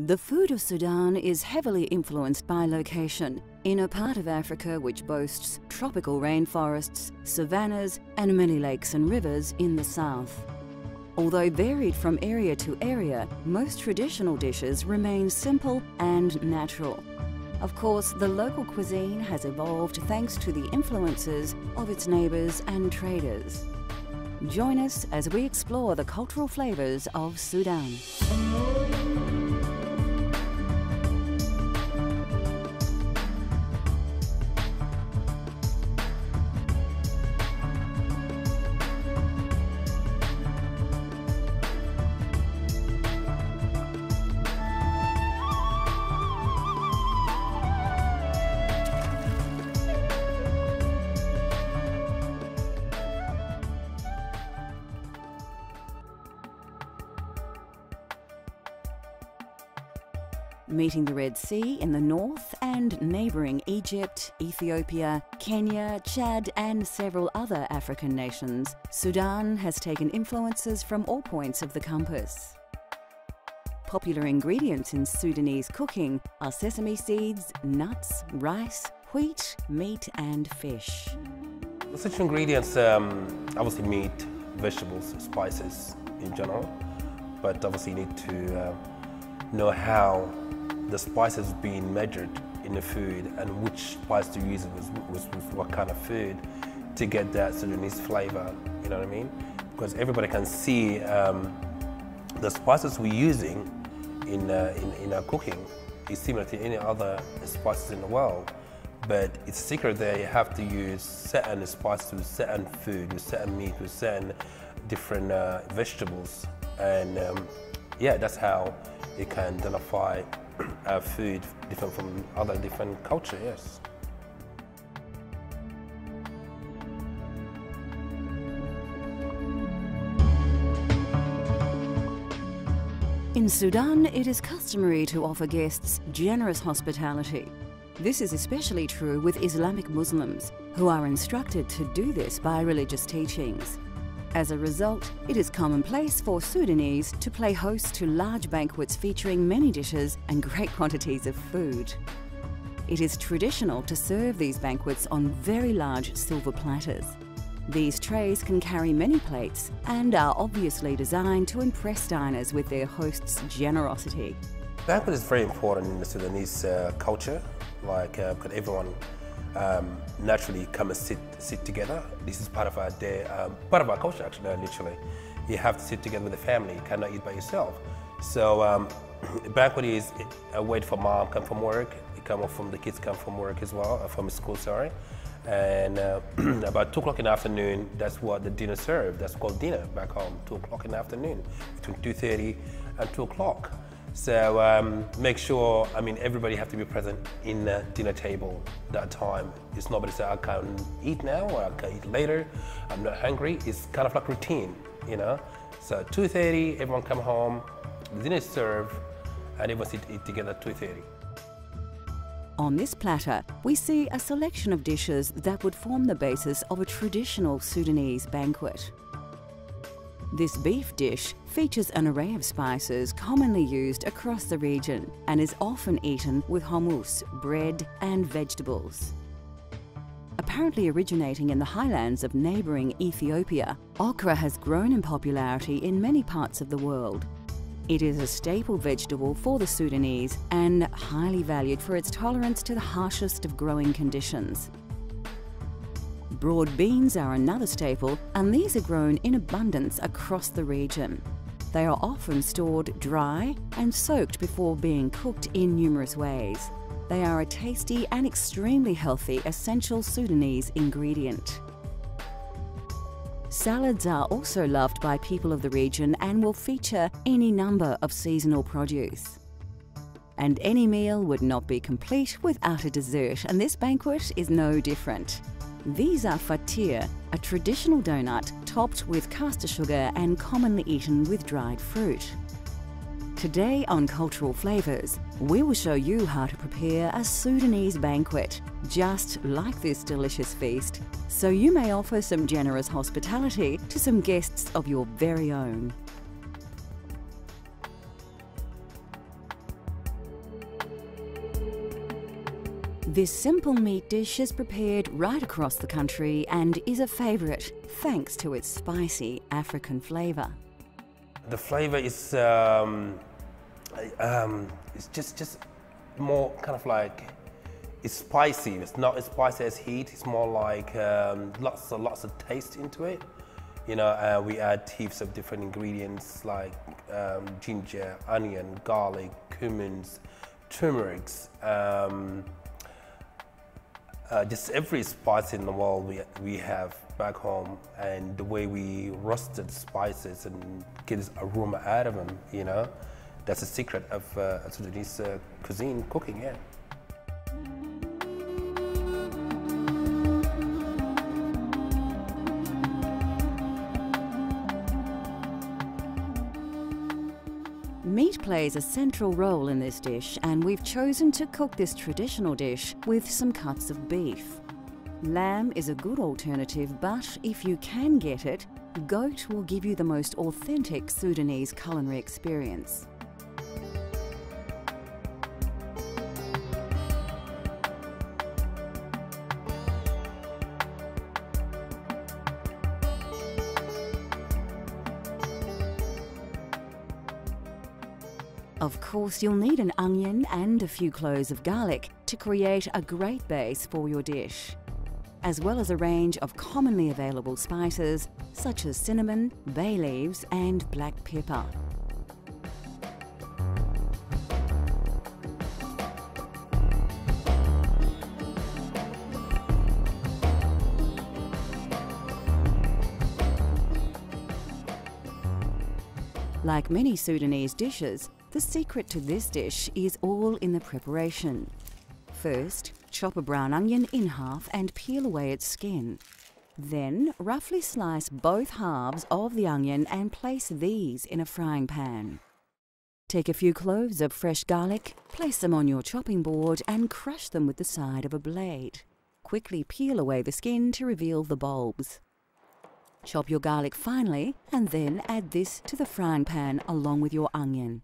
The food of Sudan is heavily influenced by location, in a part of Africa which boasts tropical rainforests, savannas, and many lakes and rivers in the south. Although varied from area to area, most traditional dishes remain simple and natural. Of course, the local cuisine has evolved thanks to the influences of its neighbours and traders. Join us as we explore the cultural flavours of Sudan. Meeting the Red Sea in the north and neighbouring Egypt, Ethiopia, Kenya, Chad and several other African nations, Sudan has taken influences from all points of the compass. Popular ingredients in Sudanese cooking are sesame seeds, nuts, rice, wheat, meat and fish. Such ingredients, obviously meat, vegetables, spices in general, but obviously you need to know how the spices being measured in the food and which spice to use with what kind of food to get that Sudanese flavor, you know what I mean? Because everybody can see the spices we're using in our cooking is similar to any other spices in the world, but it's a secret that you have to use certain spices with certain food, with certain meat, with certain different vegetables, and yeah, that's how you can identify food different from other different culture, yes. In Sudan, it is customary to offer guests generous hospitality. This is especially true with Islamic Muslims, who are instructed to do this by religious teachings. As a result, it is commonplace for Sudanese to play host to large banquets featuring many dishes and great quantities of food. It is traditional to serve these banquets on very large silver platters. These trays can carry many plates and are obviously designed to impress diners with their host's generosity. Banquet is very important in the Sudanese culture, like because everyone naturally come and sit together. This is part of our day, part of our culture actually, literally. You have to sit together with the family, you cannot eat by yourself. So banquet is a way for mom come from work, the kids come from work as well, from school, sorry. And about 2 o'clock in the afternoon, that's what the dinner served. That's called dinner back home, 2 o'clock in the afternoon, between 2:30 and 2 o'clock. So make sure, everybody have to be present in the dinner table that time. It's nobody say, I can't eat now or I can eat later, I'm not hungry. It's kind of like routine, you know? So 2:30, everyone come home, the dinner is served, and everyone eat together at 2:30. On this platter, we see a selection of dishes that would form the basis of a traditional Sudanese banquet. This beef dish features an array of spices commonly used across the region and is often eaten with hummus, bread and vegetables. Apparently originating in the highlands of neighbouring Ethiopia, okra has grown in popularity in many parts of the world. It is a staple vegetable for the Sudanese and highly valued for its tolerance to the harshest of growing conditions. Broad beans are another staple, and these are grown in abundance across the region. They are often stored dry and soaked before being cooked in numerous ways. They are a tasty and extremely healthy essential Sudanese ingredient. Salads are also loved by people of the region and will feature any number of seasonal produce. And any meal would not be complete without a dessert, and this banquet is no different. These are fatir, a traditional donut topped with caster sugar and commonly eaten with dried fruit. Today on Cultural Flavours, we will show you how to prepare a Sudanese banquet, just like this delicious feast, so you may offer some generous hospitality to some guests of your very own. This simple meat dish is prepared right across the country and is a favourite thanks to its spicy African flavour. The flavour is it's just more kind of like, it's spicy. It's not as spicy as heat. It's more like lots of taste into it. You know, we add heaps of different ingredients like ginger, onion, garlic, cumin, turmerics. Just every spice in the world we have back home, and the way we roasted spices and get this aroma out of them, you know, that's the secret of Sudanese cuisine cooking, yeah. Meat plays a central role in this dish, and we've chosen to cook this traditional dish with some cuts of beef. Lamb is a good alternative, but if you can get it, goat will give you the most authentic Sudanese culinary experience. Of course, you'll need an onion and a few cloves of garlic to create a great base for your dish, as well as a range of commonly available spices such as cinnamon, bay leaves and black pepper. Like many Sudanese dishes, the secret to this dish is all in the preparation. First, chop a brown onion in half and peel away its skin. Then, roughly slice both halves of the onion and place these in a frying pan. Take a few cloves of fresh garlic, place them on your chopping board and crush them with the side of a blade. Quickly peel away the skin to reveal the bulbs. Chop your garlic finely and then add this to the frying pan along with your onion.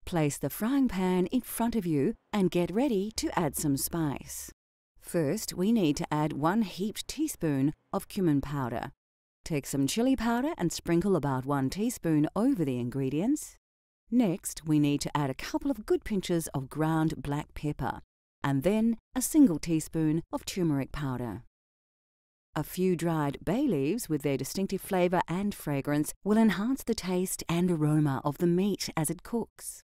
Place the frying pan in front of you and get ready to add some spice. First, we need to add 1 heaped teaspoon of cumin powder. Take some chili powder and sprinkle about 1 teaspoon over the ingredients. Next, we need to add a couple of good pinches of ground black pepper, and then a single teaspoon of turmeric powder. A few dried bay leaves with their distinctive flavour and fragrance will enhance the taste and aroma of the meat as it cooks.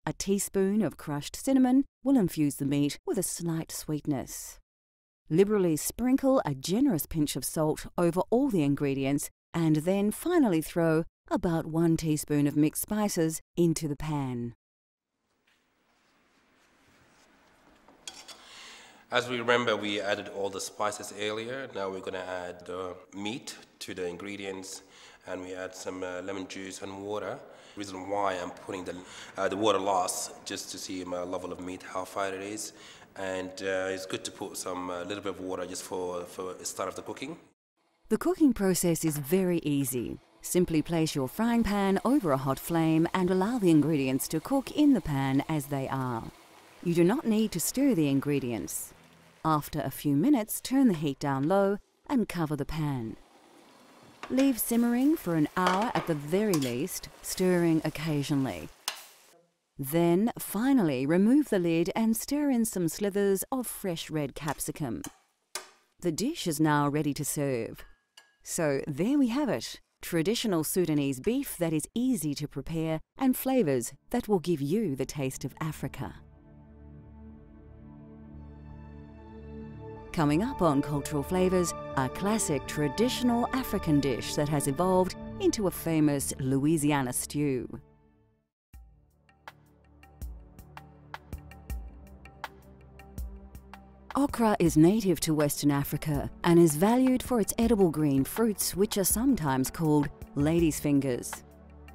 A teaspoon of crushed cinnamon will infuse the meat with a slight sweetness. Liberally sprinkle a generous pinch of salt over all the ingredients and then finally throw about 1 teaspoon of mixed spices into the pan. As we remember, we added all the spices earlier. Now we're going to add the meat to the ingredients, and we add some lemon juice and water. The reason why I'm putting the water last, just to see my level of meat, how far it is. And it's good to put some little bit of water just for the start of the cooking. The cooking process is very easy. Simply place your frying pan over a hot flame and allow the ingredients to cook in the pan as they are. You do not need to stir the ingredients. After a few minutes, turn the heat down low and cover the pan. Leave simmering for an hour at the very least, stirring occasionally. Then, finally, remove the lid and stir in some slithers of fresh red capsicum. The dish is now ready to serve. So there we have it, traditional Sudanese beef that is easy to prepare and flavours that will give you the taste of Africa. Coming up on Cultural Flavours, a classic traditional African dish that has evolved into a famous Louisiana stew. Okra is native to Western Africa and is valued for its edible green fruits, which are sometimes called ladies' fingers.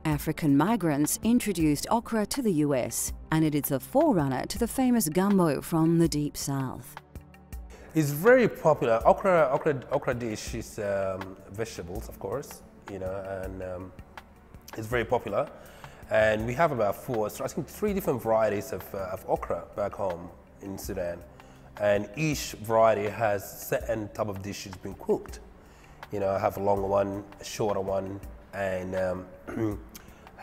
African migrants introduced okra to the US, and it is a forerunner to the famous gumbo from the Deep South. It's very popular. Okra dish is vegetables, of course, you know, and it's very popular. And we have about 3 different varieties of okra back home in Sudan. and each variety has certain type of dishes being cooked. You know, I have a longer one, a shorter one, and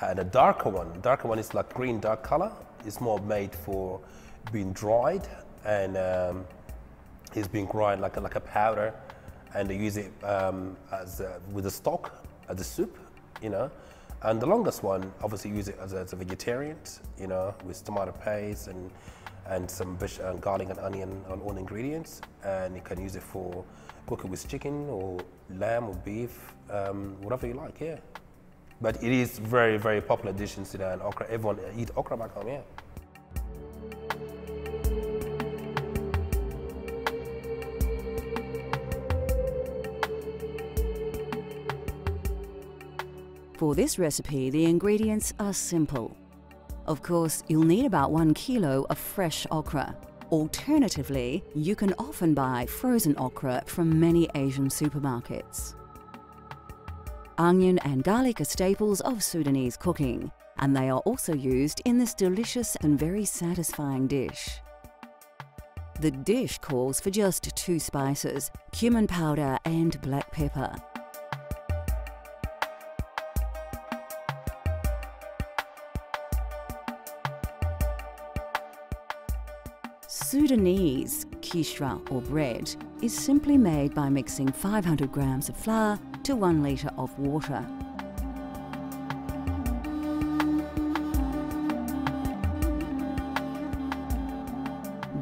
and a darker one. The darker one is like green, dark color. It's more made for being dried, and it's being ground like a powder, and they use it with the stock as a soup, you know. And the longest one, obviously, use it as a vegetarian, you know, with tomato paste and some garlic and onion on all ingredients, and you can use it for cooking with chicken or lamb or beef, whatever you like, yeah. But it is very, very popular dish in Sudan. Okra, everyone eat okra back home, yeah. For this recipe, the ingredients are simple. Of course, you'll need about 1 kilo of fresh okra. Alternatively, you can often buy frozen okra from many Asian supermarkets. Onion and garlic are staples of Sudanese cooking, and they are also used in this delicious and very satisfying dish. The dish calls for just 2 spices, cumin powder and black pepper. Sudanese kishra or bread is simply made by mixing 500 grams of flour to 1 litre of water.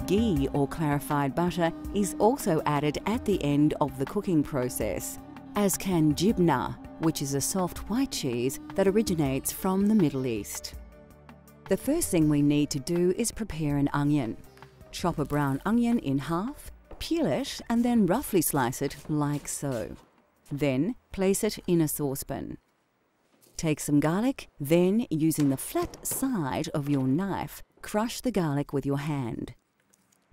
Ghee or clarified butter is also added at the end of the cooking process, as can jibna, which is a soft white cheese that originates from the Middle East. The first thing we need to do is prepare an onion. Chop a brown onion in half, peel it and then roughly slice it like so. Then place it in a saucepan. Take some garlic, then using the flat side of your knife, crush the garlic with your hand.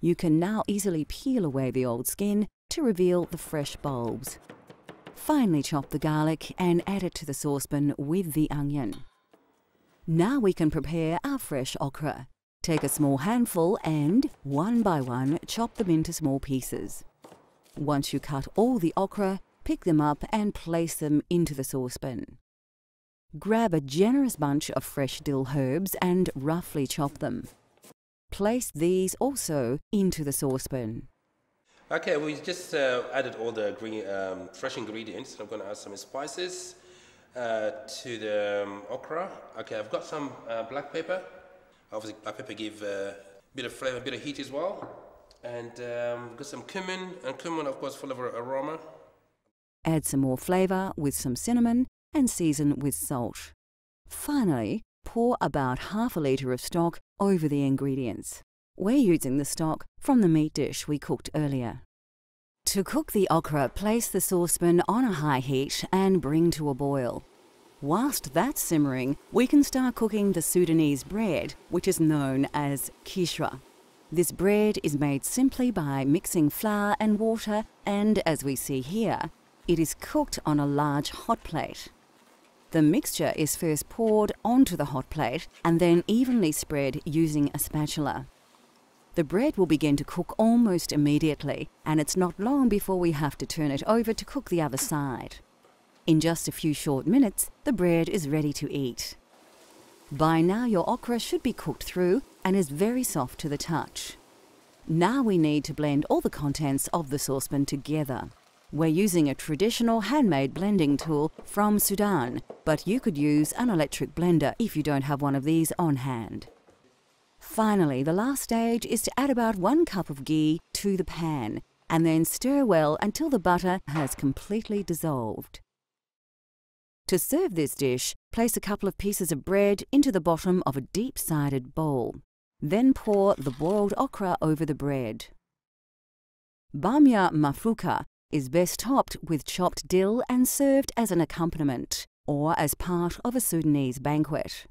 You can now easily peel away the old skin to reveal the fresh bulbs. Finely chop the garlic and add it to the saucepan with the onion. Now we can prepare our fresh okra. Take a small handful and, one by one, chop them into small pieces. Once you cut all the okra, pick them up and place them into the saucepan. Grab a generous bunch of fresh dill herbs and roughly chop them. Place these also into the saucepan. Okay, we just added all the fresh ingredients. I'm going to add some spices to the okra. Okay, I've got some black pepper. Obviously, black pepper give a bit of flavor, a bit of heat as well. And got some cumin, and cumin, of course, full of aroma. Add some more flavor with some cinnamon and season with salt. Finally, pour about half a litre of stock over the ingredients. We're using the stock from the meat dish we cooked earlier. To cook the okra, place the saucepan on a high heat and bring to a boil. Whilst that's simmering, we can start cooking the Sudanese bread, which is known as kishra. This bread is made simply by mixing flour and water, and as we see here, it is cooked on a large hot plate. The mixture is first poured onto the hot plate and then evenly spread using a spatula. The bread will begin to cook almost immediately, and it's not long before we have to turn it over to cook the other side. In just a few short minutes, the bread is ready to eat. By now your okra should be cooked through and is very soft to the touch. Now we need to blend all the contents of the saucepan together. We're using a traditional handmade blending tool from Sudan, but you could use an electric blender if you don't have one of these on hand. Finally, the last stage is to add about 1 cup of ghee to the pan and then stir well until the butter has completely dissolved. To serve this dish, place a couple of pieces of bread into the bottom of a deep-sided bowl. Then pour the boiled okra over the bread. Bamia mafuka is best topped with chopped dill and served as an accompaniment or as part of a Sudanese banquet.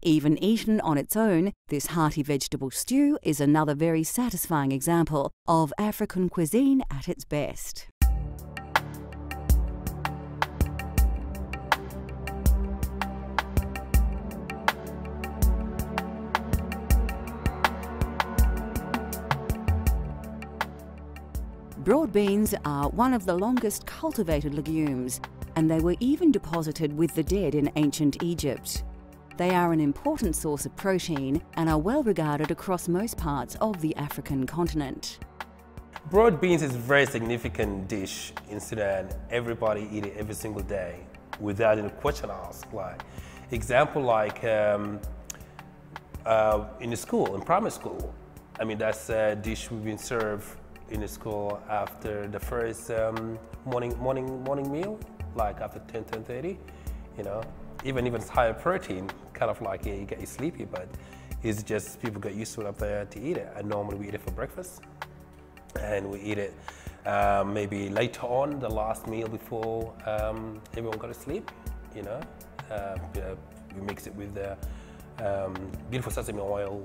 Even eaten on its own, this hearty vegetable stew is another very satisfying example of African cuisine at its best. Broad beans are one of the longest cultivated legumes, and they were even deposited with the dead in ancient Egypt. They are an important source of protein and are well regarded across most parts of the African continent. Broad beans is a very significant dish in Sudan. Everybody eat it every single day without any question asked. Like, example, like in the school, in primary school, I mean, that's a dish we've been served in the school after the first morning meal, like after 10:30, you know. Even it's higher protein, kind of like, yeah, you get you sleepy, but it's just people get used to it up there to eat it. And normally we eat it for breakfast, and we eat it maybe later on, the last meal before everyone go to sleep, you know. We mix it with beautiful sesame oil.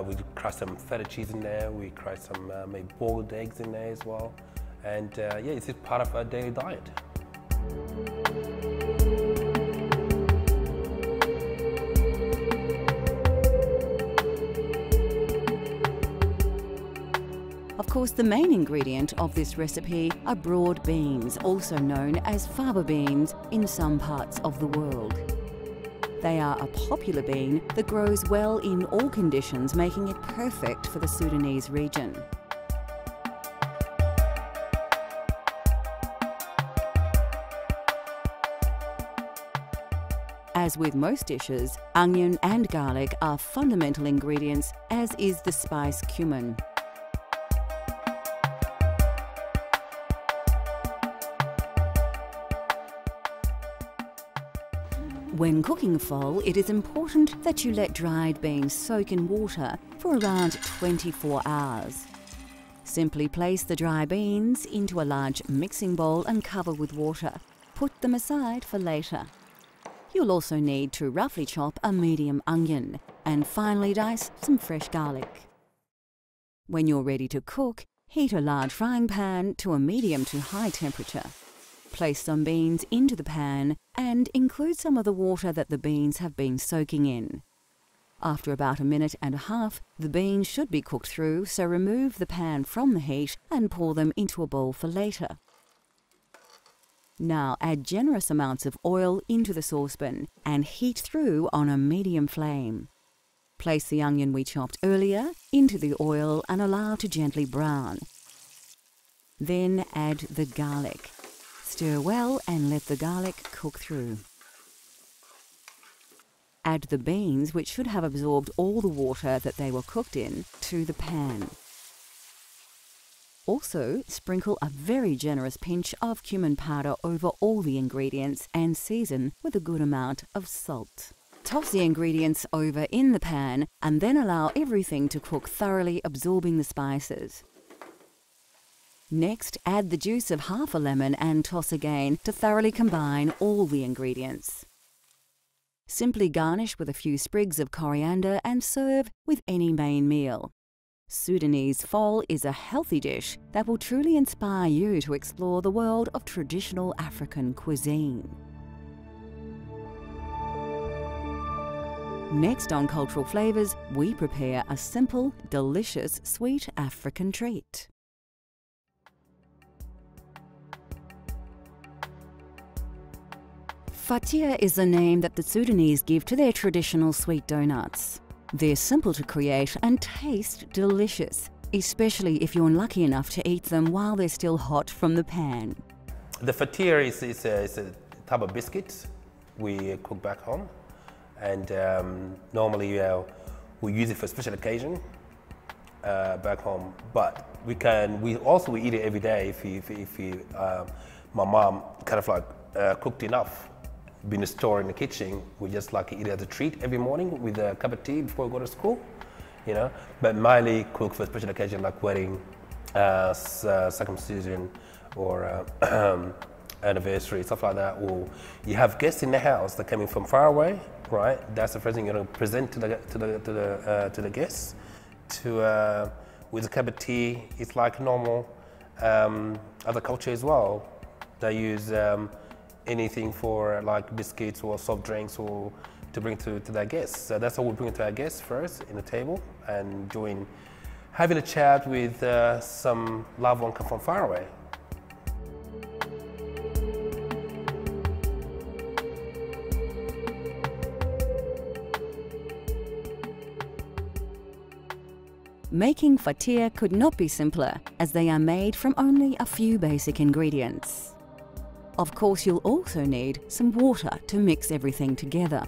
We crush some feta cheese in there. We crush some maybe boiled eggs in there as well. And yeah, it's just part of our daily diet. Of course, the main ingredient of this recipe are broad beans, also known as fava beans in some parts of the world. They are a popular bean that grows well in all conditions, making it perfect for the Sudanese region. As with most dishes, onion and garlic are fundamental ingredients, as is the spice cumin. When cooking fol, it is important that you let dried beans soak in water for around 24 hours. Simply place the dry beans into a large mixing bowl and cover with water. Put them aside for later. You'll also need to roughly chop a medium onion and finely dice some fresh garlic. When you're ready to cook, heat a large frying pan to a medium to high temperature. Place some beans into the pan and include some of the water that the beans have been soaking in. After about a minute and a half, the beans should be cooked through, so remove the pan from the heat and pour them into a bowl for later. Now add generous amounts of oil into the saucepan and heat through on a medium flame. Place the onion we chopped earlier into the oil and allow to gently brown. Then add the garlic. Stir well and let the garlic cook through. Add the beans, which should have absorbed all the water that they were cooked in, to the pan. Also, sprinkle a very generous pinch of cumin powder over all the ingredients and season with a good amount of salt. Toss the ingredients over in the pan and then allow everything to cook thoroughly, absorbing the spices. Next, add the juice of half a lemon and toss again to thoroughly combine all the ingredients. Simply garnish with a few sprigs of coriander and serve with any main meal. Sudanese fol is a healthy dish that will truly inspire you to explore the world of traditional African cuisine. Next on Cultural Flavours, we prepare a simple, delicious, sweet African treat. Fatia is the name that the Sudanese give to their traditional sweet donuts. They're simple to create and taste delicious, especially if you're lucky enough to eat them while they're still hot from the pan. The fatia is a type of biscuit we cook back home, and normally we use it for special occasion back home. But we eat it every day if my mom kind of like cooked enough. Been stored in the kitchen, we just like eat it as a treat every morning with a cup of tea before we go to school, you know. But mainly cook for special occasion like wedding, circumcision, or anniversary, stuff like that. Or you have guests in the house that coming from far away, right? That's the first thing you're going to present to the guests. With a cup of tea, it's like normal other culture as well. They use anything for like biscuits or soft drinks or to bring to their guests. So that's what we bring to our guests first in the table and during having a chat with some loved one come from far away. Making fatia could not be simpler, as they are made from only a few basic ingredients. Of course, you'll also need some water to mix everything together.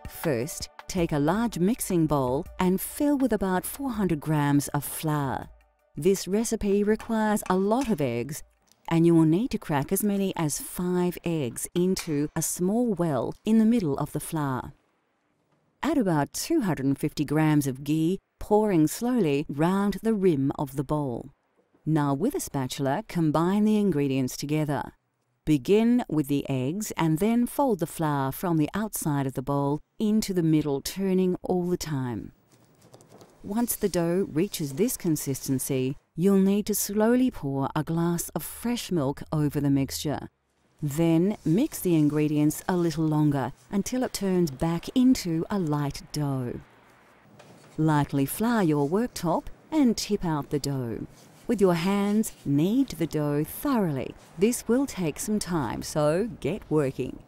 First, take a large mixing bowl and fill with about 400 grams of flour. This recipe requires a lot of eggs, and you will need to crack as many as 5 eggs into a small well in the middle of the flour. Add about 250 grams of ghee, pouring slowly round the rim of the bowl. Now with a spatula, combine the ingredients together. Begin with the eggs and then fold the flour from the outside of the bowl into the middle, turning all the time. Once the dough reaches this consistency, you'll need to slowly pour a glass of fresh milk over the mixture. Then mix the ingredients a little longer until it turns back into a light dough. Lightly flour your worktop and tip out the dough. With your hands, knead the dough thoroughly. This will take some time, so get working.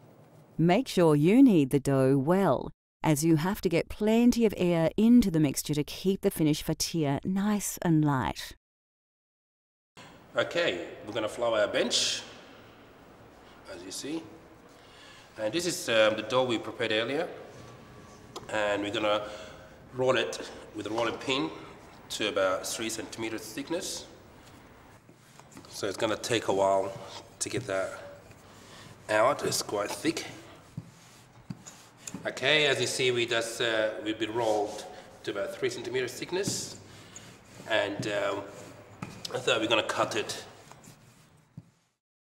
Make sure you knead the dough well, as you have to get plenty of air into the mixture to keep the finished fatia nice and light. Okay, we're going to flour our bench, as you see. And this is the dough we prepared earlier. And we're going to roll it with a rolling pin to about 3 centimeters thickness. So it's going to take a while to get that out. It's quite thick. Okay, as you see, we've been rolled to about 3 centimeters thickness, and I thought we're going to cut it.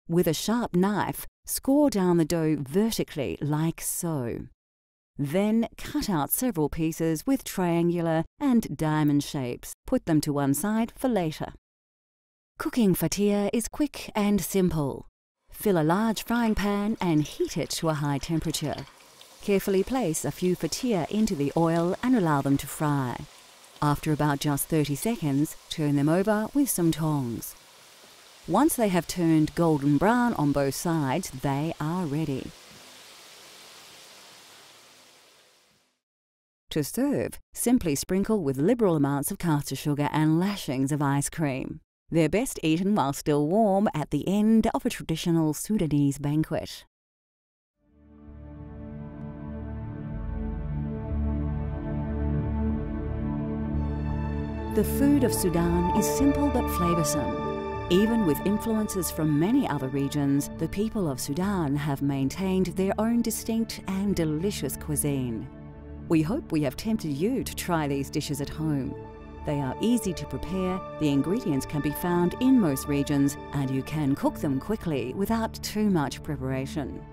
With a sharp knife, score down the dough vertically like so. Then cut out several pieces with triangular and diamond shapes. Put them to one side for later. Cooking fatia is quick and simple. Fill a large frying pan and heat it to a high temperature. Carefully place a few fatia into the oil and allow them to fry. After about just 30 seconds, turn them over with some tongs. Once they have turned golden brown on both sides, they are ready. To serve, simply sprinkle with liberal amounts of caster sugar and lashings of ice cream. They're best eaten while still warm at the end of a traditional Sudanese banquet. The food of Sudan is simple but flavoursome. Even with influences from many other regions, the people of Sudan have maintained their own distinct and delicious cuisine. We hope we have tempted you to try these dishes at home. They are easy to prepare, the ingredients can be found in most regions, and you can cook them quickly without too much preparation.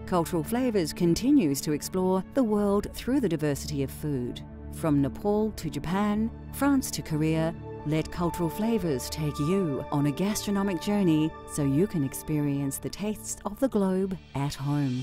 Cultural Flavours continues to explore the world through the diversity of food. From Nepal to Japan, France to Korea, let Cultural Flavours take you on a gastronomic journey so you can experience the tastes of the globe at home.